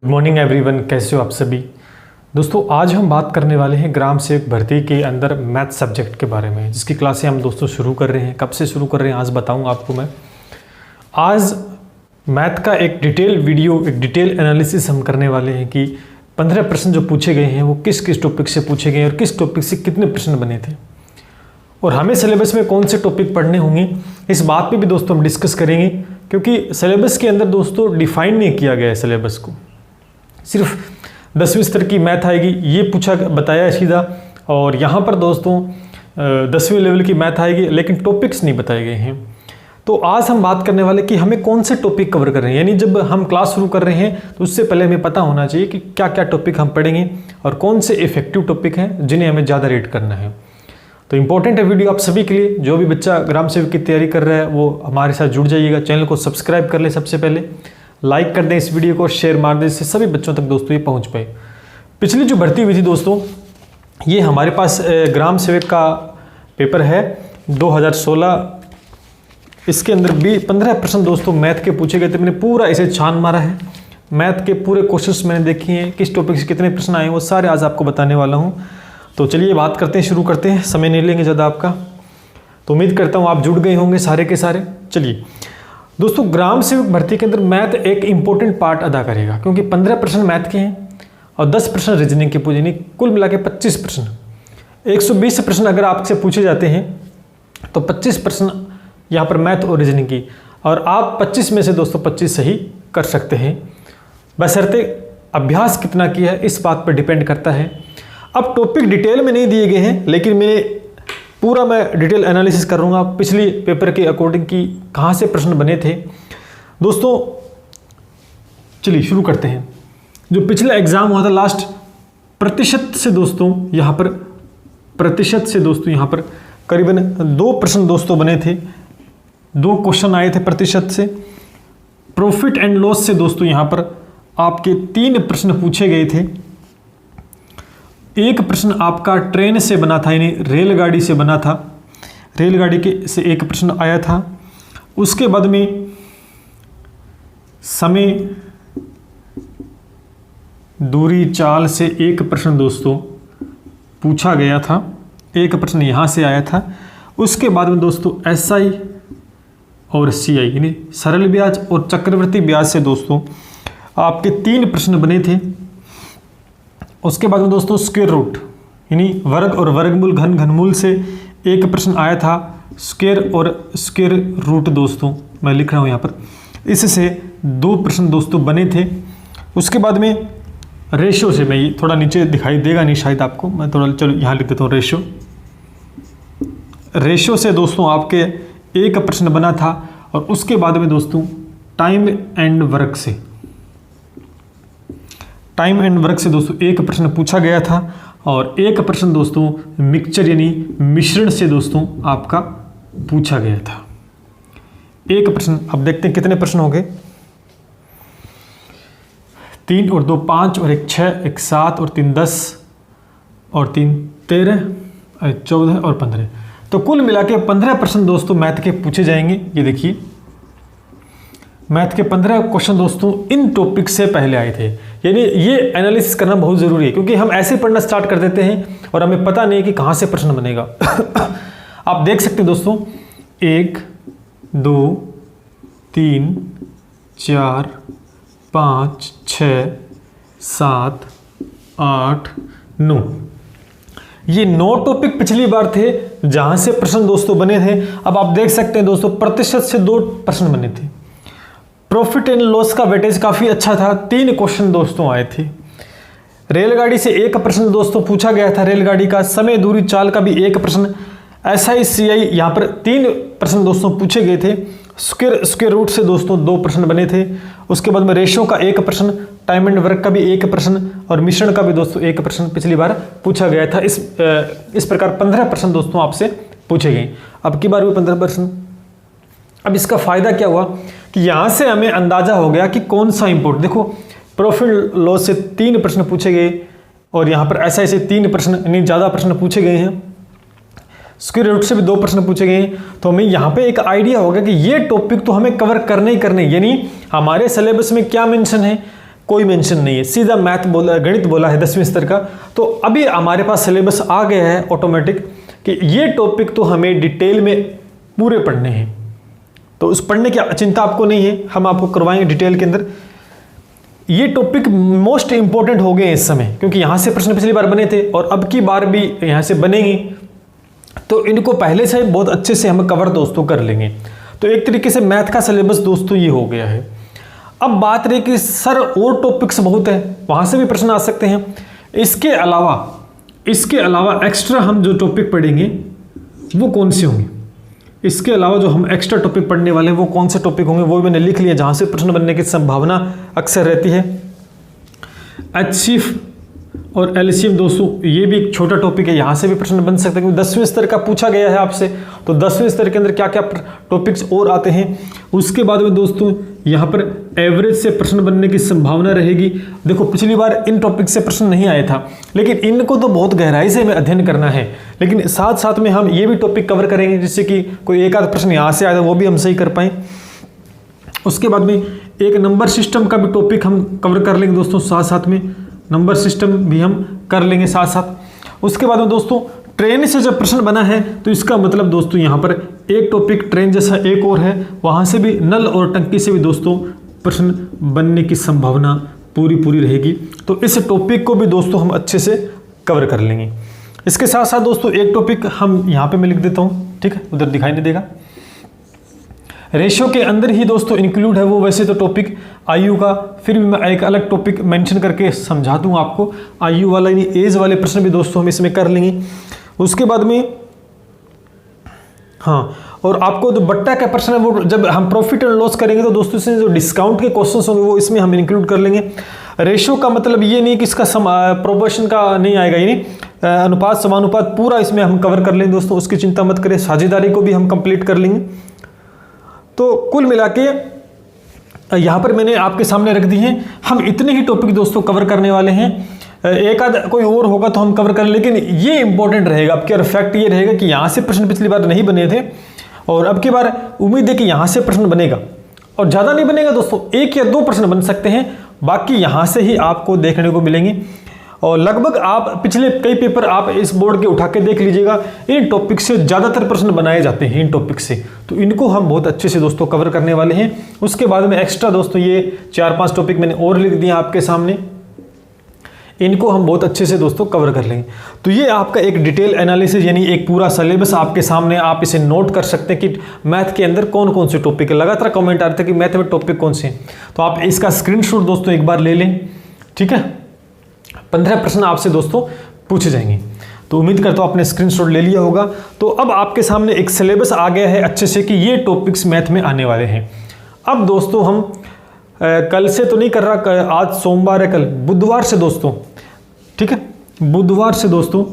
Good morning everyone, कैसे हो आप सभी। दोस्तों आज हम बात करने वाले हैं ग्राम सेवक भर्ती के अंदर मैथ सब्जेक्ट के बारे में, जिसकी क्लासें हम दोस्तों शुरू कर रहे हैं। कब से शुरू कर रहे हैं आज बताऊंगा आपको मैं। आज मैथ का एक डिटेल वीडियो, एक डिटेल एनालिसिस हम करने वाले हैं कि 15 प्रश्न जो पूछे गए हैं वो किस किस टॉपिक से पूछे गए और किस टॉपिक से कितने प्रश्न बने थे और हमें सिलेबस में कौन से टॉपिक पढ़ने होंगे, इस बात पे भी दोस्तों हम डिस्कस करेंगे। क्योंकि सिलेबस के अंदर दोस्तों डिफाइन नहीं किया गया है सिलेबस को, सिर्फ 10वीं स्तर की मैथ आएगी ये पूछा बताया है सीधा, और यहाँ पर दोस्तों 10वीं लेवल की मैथ आएगी, लेकिन टॉपिक्स नहीं बताए गए हैं। तो आज हम बात करने वाले कि हमें कौन से टॉपिक कवर कर रहे हैं, यानी जब हम क्लास शुरू कर रहे हैं तो उससे पहले हमें पता होना चाहिए कि क्या क्या टॉपिक हम पढ़ेंगे और कौन से इफेक्टिव टॉपिक हैं जिन्हें हमें ज़्यादा रीड करना है। तो इंपॉर्टेंट है वीडियो आप सभी के लिए। जो भी बच्चा ग्राम सेवक की तैयारी कर रहा है वो हमारे साथ जुड़ जाइएगा। चैनल को सब्सक्राइब कर ले, सबसे पहले लाइक कर दें इस वीडियो को, शेयर मार दें, इससे सभी बच्चों तक दोस्तों ये पहुंच पाए। पिछली जो भर्ती हुई थी दोस्तों, ये हमारे पास ग्राम सेवक का पेपर है 2016। इसके अंदर भी 15 प्रश्न दोस्तों मैथ के पूछे गए थे। मैंने पूरा इसे छान मारा है, मैथ के पूरे क्वेश्चंस मैंने देखे हैं, किस टॉपिक से कितने प्रश्न आए वो सारे आज आपको बताने वाला हूँ। तो चलिए बात करते हैं, शुरू करते हैं, समय नहीं लेंगे ज़्यादा आपका। तो उम्मीद करता हूँ आप जुड़ गए होंगे सारे के सारे। चलिए दोस्तों, ग्राम सेवक भर्ती के अंदर मैथ एक इंपॉर्टेंट पार्ट अदा करेगा, क्योंकि 15 प्रश्न मैथ के हैं और 10 प्रश्न रीजनिंग के पूछे, यानी कुल मिला के 25 प्रश्न। 120 प्रश्न अगर आपसे पूछे जाते हैं तो 25 प्रश्न यहाँ पर मैथ और रीजनिंग की, और आप 25 में से दोस्तों 25 सही कर सकते हैं, बशर्ते अभ्यास कितना किया है इस बात पर डिपेंड करता है। अब टॉपिक डिटेल में नहीं दिए गए हैं, लेकिन मैं डिटेल एनालिसिस करूंगा पिछली पेपर के अकॉर्डिंग कि कहाँ से प्रश्न बने थे दोस्तों। चलिए शुरू करते हैं। जो पिछला एग्जाम हुआ था लास्ट, प्रतिशत से दोस्तों यहाँ पर करीबन 2 प्रश्न दोस्तों बने थे, 2 क्वेश्चन आए थे प्रतिशत से। प्रॉफिट एंड लॉस से दोस्तों यहाँ पर आपके 3 प्रश्न पूछे गए थे। एक प्रश्न आपका ट्रेन से बना था, यानी रेलगाड़ी से बना था, रेलगाड़ी के से एक प्रश्न आया था। उसके बाद में समय दूरी चाल से एक प्रश्न दोस्तों पूछा गया था, एक प्रश्न यहाँ से आया था। उसके बाद में दोस्तों SI और CI यानी सरल ब्याज और चक्रवृद्धि ब्याज से दोस्तों आपके 3 प्रश्न बने थे। उसके बाद में दोस्तों स्क्वायर रूट यानी वर्ग और वर्गमूल घन घनमूल से एक प्रश्न आया था। स्क्वायर और स्क्वायर रूट दोस्तों मैं लिख रहा हूँ यहाँ पर, इससे 2 प्रश्न दोस्तों बने थे। उसके बाद में रेशो से, मैं ये थोड़ा नीचे दिखाई देगा नहीं शायद आपको, मैं थोड़ा चलो यहाँ लिख देता हूँ रेशो से दोस्तों आपके एक प्रश्न बना था। और उसके बाद में दोस्तों टाइम एंड वर्क से दोस्तों एक प्रश्न पूछा गया था, और एक प्रश्न दोस्तों मिक्सचर यानी मिश्रण से दोस्तों आपका पूछा गया था। एक प्रश्न, अब देखते हैं कितने प्रश्न हो गए। 3 और 2 5 और 1 6, 1 7 और 3 10 और 3 13 और 14 और 15। तो कुल मिला के 15 प्रश्न दोस्तों मैथ के पूछे जाएंगे। ये देखिए मैथ के 15 क्वेश्चन दोस्तों इन टॉपिक से पहले आए थे, यानी ये एनालिसिस करना बहुत ज़रूरी है, क्योंकि हम ऐसे पढ़ना स्टार्ट कर देते हैं और हमें पता नहीं कि कहाँ से प्रश्न बनेगा। आप देख सकते हैं दोस्तों 1 2 3 4 5 6 7 8 9, ये 9 टॉपिक पिछली बार थे जहाँ से प्रश्न दोस्तों बने थे। अब आप देख सकते हैं दोस्तों प्रतिशत से 2 प्रश्न बने थे। प्रॉफिट एंड लॉस का वेटेज काफ़ी अच्छा था, 3 क्वेश्चन दोस्तों आए थे। रेलगाड़ी से एक प्रश्न दोस्तों पूछा गया था, रेलगाड़ी का। समय दूरी चाल का भी एक प्रश्न। SI CI यहाँ पर 3 प्रश्न दोस्तों पूछे गए थे। स्क्वायर रूट से दोस्तों 2 प्रश्न बने थे। उसके बाद में रेशो का एक प्रश्न, टाइम एंड वर्क का भी एक प्रश्न, और मिश्रण का भी दोस्तों एक प्रश्न पिछली बार पूछा गया था। इस प्रकार 15 प्रश्न दोस्तों आपसे पूछे गए। अब की बार भी 15 प्रश्न। अब इसका फायदा क्या हुआ कि यहाँ से हमें अंदाजा हो गया कि कौन सा इंपोर्ट, देखो प्रॉफिट लॉस से 3 प्रश्न पूछे गए और यहाँ पर SI से 3 प्रश्न यानी ज़्यादा प्रश्न पूछे गए हैं। स्क्वायर रूट से भी 2 प्रश्न पूछे गए हैं, तो हमें यहाँ पे एक आइडिया होगा कि ये टॉपिक तो हमें कवर करने ही करने, यानी हमारे सिलेबस में क्या मेंशन है, कोई मेंशन नहीं है, सीधा मैथ बोला, गणित बोला है 10वीं स्तर का। तो अभी हमारे पास सिलेबस आ गया है ऑटोमेटिक कि ये टॉपिक तो हमें डिटेल में पूरे पढ़ने हैं, तो उस पढ़ने की चिंता आपको नहीं है, हम आपको करवाएंगे डिटेल के अंदर। ये टॉपिक मोस्ट इंपॉर्टेंट हो गए इस समय, क्योंकि यहाँ से प्रश्न पिछली बार बने थे और अब की बार भी यहाँ से बनेंगे, तो इनको पहले से बहुत अच्छे से हम कवर दोस्तों कर लेंगे। तो एक तरीके से मैथ का सिलेबस दोस्तों ये हो गया है। अब बात रही कि सर और टॉपिक्स बहुत है, वहाँ से भी प्रश्न आ सकते हैं। इसके अलावा एक्स्ट्रा हम जो टॉपिक पढ़ेंगे वो कौन से होंगे, इसके अलावा जो हम एक्स्ट्रा टॉपिक पढ़ने वाले हैं वो कौन से टॉपिक होंगे, वो मैंने लिख लिया जहाँ से प्रश्न बनने की संभावना अक्सर रहती है। HCF और LCM दोस्तों ये भी एक छोटा टॉपिक है, यहाँ से भी प्रश्न बन सकते हैं क्योंकि 10वीं स्तर का पूछा गया है आपसे, तो 10वीं स्तर के अंदर क्या क्या टॉपिक्स और आते हैं। उसके बाद में दोस्तों यहाँ पर एवरेज से प्रश्न बनने की संभावना रहेगी। देखो पिछली बार इन टॉपिक से प्रश्न नहीं आया था, लेकिन इनको तो बहुत गहराई से हमें अध्ययन करना है, लेकिन साथ साथ में हम ये भी टॉपिक कवर करेंगे जिससे कि कोई एक आध प्रश्न यहाँ से आया था वो भी हम सही कर पाएँ। उसके बाद में एक नंबर सिस्टम का भी टॉपिक हम कवर कर लेंगे दोस्तों, साथ साथ में नंबर सिस्टम भी हम कर लेंगे साथ साथ। उसके बाद में दोस्तों ट्रेन से जब प्रश्न बना है तो इसका मतलब दोस्तों यहाँ पर एक टॉपिक ट्रेन जैसा एक और है, वहाँ से भी नल और टंकी से भी दोस्तों प्रश्न बनने की संभावना पूरी रहेगी। तो इस टॉपिक को भी दोस्तों हम अच्छे से कवर कर लेंगे। इसके साथ साथ दोस्तों एक टॉपिक हम यहाँ पे मैं लिख देता हूँ, ठीक है, उधर दिखाई नहीं देगा। रेशियो के अंदर ही दोस्तों इंक्लूड है वो वैसे तो टॉपिक आयु का, फिर भी मैं एक अलग टॉपिक मेंशन करके समझा दूंगा आपको। आयु वाला यानी एज वाले प्रश्न भी दोस्तों हम इसमें कर लेंगे। उसके बाद में हाँ, और आपको जो बट्टा का प्रश्न है वो जब हम प्रॉफिट एंड लॉस करेंगे तो दोस्तों इसमें जो डिस्काउंट के क्वेश्चंस होंगे वो इसमें हम इंक्लूड कर लेंगे। रेशियो का मतलब ये नहीं कि इसका प्रोपोर्शन का नहीं आएगा, यानी अनुपात समानुपात पूरा इसमें हम कवर कर लेंगे दोस्तों, उसकी चिंता मत करें। साझेदारी को भी हम कंप्लीट कर लेंगे। तो कुल मिला के यहाँ पर मैंने आपके सामने रख दी हैं, हम इतने ही टॉपिक दोस्तों कवर करने वाले हैं। एक आध कोई और होगा तो हम कवर करें, लेकिन ये इंपॉर्टेंट रहेगा आपके, और फैक्ट ये रहेगा कि यहाँ से प्रश्न पिछली बार नहीं बने थे और अब की बार उम्मीद है कि यहाँ से प्रश्न बनेगा, और ज़्यादा नहीं बनेगा दोस्तों, 1 या 2 प्रश्न बन सकते हैं, बाकी यहाँ से ही आपको देखने को मिलेंगे। और लगभग आप पिछले कई पेपर आप इस बोर्ड के उठा के देख लीजिएगा, इन टॉपिक से ज़्यादातर प्रश्न बनाए जाते हैं इन टॉपिक से, तो इनको हम बहुत अच्छे से दोस्तों कवर करने वाले हैं। उसके बाद में एक्स्ट्रा दोस्तों ये 4-5 टॉपिक मैंने और लिख दिए आपके सामने, इनको हम बहुत अच्छे से दोस्तों कवर कर लेंगे। तो ये आपका एक डिटेल एनालिसिस यानी एक पूरा सिलेबस आपके सामने, आप इसे नोट कर सकते हैं कि मैथ के अंदर कौन कौन से टॉपिक है। लगातार कमेंट आ रहे थे कि मैथ में टॉपिक कौन से हैं, तो आप इसका स्क्रीनशॉट दोस्तों एक बार ले लें, ठीक है। 15 प्रश्न आपसे दोस्तों पूछे जाएंगे, तो उम्मीद करता हूँ आपने स्क्रीनशॉट ले लिया होगा। तो अब आपके सामने एक सिलेबस आ गया है अच्छे से कि ये टॉपिक्स मैथ में आने वाले हैं। अब दोस्तों हम कल से तो नहीं कर रहा, आज सोमवार है, कल बुधवार से दोस्तों, ठीक है, बुधवार से दोस्तों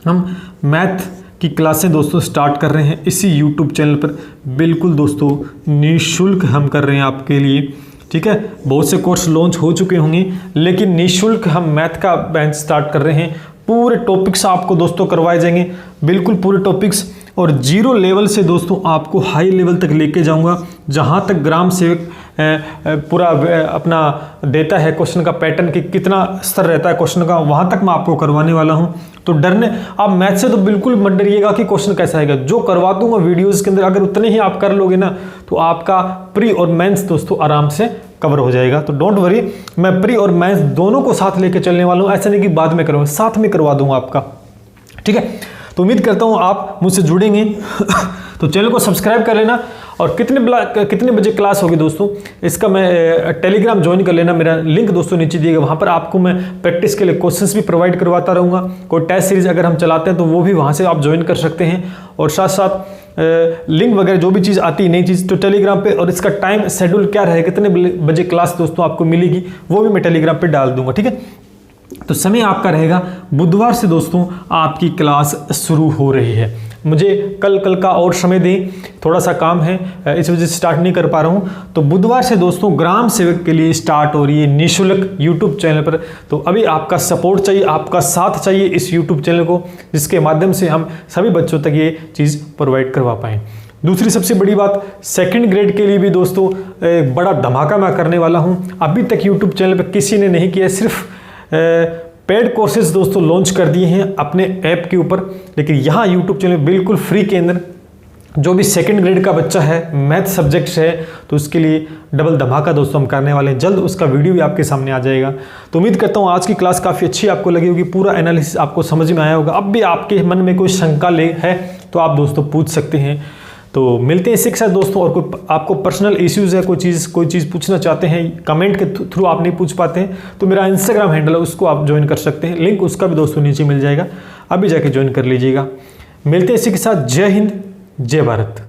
हम मैथ की क्लासें दोस्तों स्टार्ट कर रहे हैं इसी यूट्यूब चैनल पर। बिल्कुल दोस्तों निःशुल्क हम कर रहे हैं आपके लिए, ठीक है। बहुत से कोर्स लॉन्च हो चुके होंगे, लेकिन निःशुल्क हम मैथ का बैच स्टार्ट कर रहे हैं। पूरे टॉपिक्स आपको दोस्तों करवाए जाएंगे, बिल्कुल पूरे टॉपिक्स, और 0 लेवल से दोस्तों आपको हाई लेवल तक लेके जाऊंगा, जहां तक ग्राम सेवक पूरा अपना देता है क्वेश्चन का पैटर्न कि कितना स्तर रहता है क्वेश्चन का, वहां तक मैं आपको करवाने वाला हूं। तो डरने आप मैथ से तो बिल्कुल मत डरिएगा कि क्वेश्चन कैसा आएगा, जो करवा दूंगा वीडियोस के अंदर अगर उतने ही आप कर लोगे ना, तो आपका प्री और मेंस दोस्तों आराम से कवर हो जाएगा। तो डोंट वरी, मैं प्री और मेंस दोनों को साथ लेके चलने वाला हूँ, ऐसा नहीं कि बाद में करूँगा, साथ में करवा दूंगा आपका, ठीक है। तो उम्मीद करता हूँ आप मुझसे जुड़ेंगे। तो चैनल को सब्सक्राइब कर लेना, और कितने बजे क्लास होगी दोस्तों इसका मैं टेलीग्राम ज्वाइन कर लेना, मेरा लिंक दोस्तों नीचे दिएगा, वहाँ पर आपको मैं प्रैक्टिस के लिए क्वेश्चंस भी प्रोवाइड करवाता रहूँगा। कोई टेस्ट सीरीज अगर हम चलाते हैं तो वो भी वहाँ से आप ज्वाइन कर सकते हैं, और साथ साथ लिंक वगैरह जो भी चीज़ आती है नई चीज़ तो टेलीग्राम पे, और इसका टाइम शेड्यूल क्या रहेगा, कितने बजे क्लास दोस्तों आपको मिलेगी, वो भी मैं टेलीग्राम पे डाल दूंगा, ठीक है। तो समय आपका रहेगा बुधवार से दोस्तों आपकी क्लास शुरू हो रही है। मुझे कल का और समय दें, थोड़ा सा काम है इस वजह से स्टार्ट नहीं कर पा रहा हूँ। तो बुधवार से दोस्तों ग्राम सेवक के लिए स्टार्ट हो रही है निःशुल्क यूट्यूब चैनल पर। तो अभी आपका सपोर्ट चाहिए, आपका साथ चाहिए इस यूट्यूब चैनल को, जिसके माध्यम से हम सभी बच्चों तक ये चीज़ प्रोवाइड करवा पाएँ। दूसरी सबसे बड़ी बात, सेकंड ग्रेड के लिए भी दोस्तों एक बड़ा धमाका मैं करने वाला हूं। अभी तक यूट्यूब चैनल पर किसी ने नहीं किया, सिर्फ पेड कोर्सेज दोस्तों लॉन्च कर दिए हैं अपने ऐप के ऊपर, लेकिन यहाँ यूट्यूब चैनल बिल्कुल फ्री के अंदर जो भी सेकंड ग्रेड का बच्चा है, मैथ सब्जेक्ट है, तो उसके लिए डबल धमाका दोस्तों हम करने वाले हैं। जल्द उसका वीडियो भी आपके सामने आ जाएगा। तो उम्मीद करता हूँ आज की क्लास काफ़ी अच्छी आपको लगी होगी, पूरा एनालिसिस आपको समझ में आया होगा। अब भी आपके मन में कोई शंका है तो आप दोस्तों पूछ सकते हैं। तो मिलते हैं इसी के साथ दोस्तों। और कोई आपको पर्सनल इश्यूज़ है, कोई चीज़ पूछना चाहते हैं, कमेंट के थ्रू आप नहीं पूछ पाते हैं, तो मेरा इंस्टाग्राम हैंडल है, उसको आप ज्वाइन कर सकते हैं। लिंक उसका भी दोस्तों नीचे मिल जाएगा, अभी जाके ज्वाइन कर लीजिएगा। मिलते हैं इसी के साथ। जय हिंद, जय भारत।